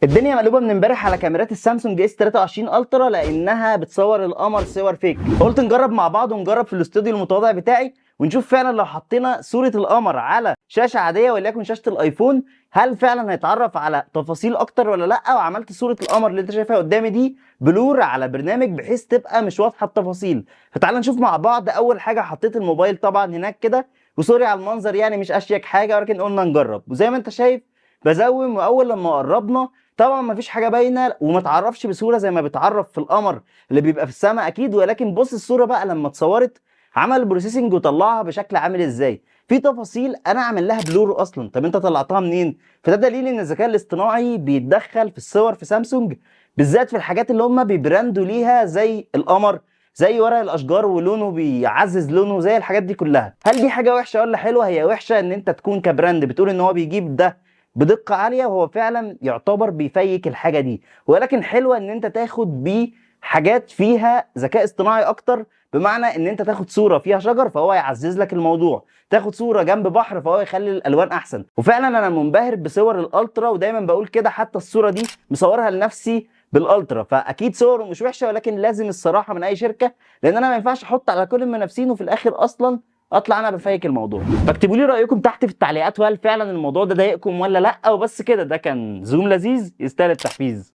الدنيا مقلوبه من امبارح على كاميرات السامسونج اس 23 الترا لانها بتصور القمر صور فيك. قلت نجرب مع بعض ونجرب في الاستوديو المتواضع بتاعي ونشوف فعلا لو حطينا صوره القمر على شاشه عاديه وليكن شاشه الايفون هل فعلا هيتعرف على تفاصيل اكتر ولا لا. وعملت صوره القمر اللي انت شايفها قدامي دي بلور على برنامج بحيث تبقى مش واضحه التفاصيل. فتعال نشوف مع بعض. اول حاجه حطيت الموبايل طبعا هناك كده، وسوري على المنظر يعني مش اشيك حاجه، ولكن قلنا نجرب. وزي ما انت شايف بزوم، واول لما قربنا طبعا مفيش حاجه باينه وما تعرفش بسهوله زي ما بتعرف في القمر اللي بيبقى في السماء اكيد. ولكن بص الصوره بقى لما اتصورت عمل بروسيسنج وطلعها بشكل عامل ازاي. في تفاصيل انا عامل لها بلور اصلا. طب انت طلعتها منين؟ فده دليل ان الذكاء الاصطناعي بيتدخل في الصور في سامسونج، بالذات في الحاجات اللي هم بيبراندوا ليها زي القمر، زي ورق الاشجار ولونه بيعزز لونه، زي الحاجات دي كلها. هل دي حاجه وحشه ولا حلوه؟ هي وحشه ان انت تكون كبراند بتقول ان هو بيجيب ده بدقه عاليه وهو فعلا يعتبر بيفيك الحاجه دي. ولكن حلوه ان انت تاخد بيه حاجات فيها ذكاء اصطناعي اكتر، بمعنى ان انت تاخد صوره فيها شجر فهو يعزز لك الموضوع، تاخد صوره جنب بحر فهو يخلي الالوان احسن. وفعلا انا منبهر بصور الالترا، ودايما بقول كده، حتى الصوره دي مصورها لنفسي بالالترا. فاكيد صوره مش وحشه، ولكن لازم الصراحه من اي شركه، لان انا ما ينفعش احط على كل المنافسين وفي الاخر اصلا اطلع انا بفيك الموضوع. فاكتبوا لي رايكم تحت في التعليقات، وهل فعلا الموضوع ده ضايقكم ولا لا؟ وبس كده، ده كان زوم لذيذ يستاهل التحفيز.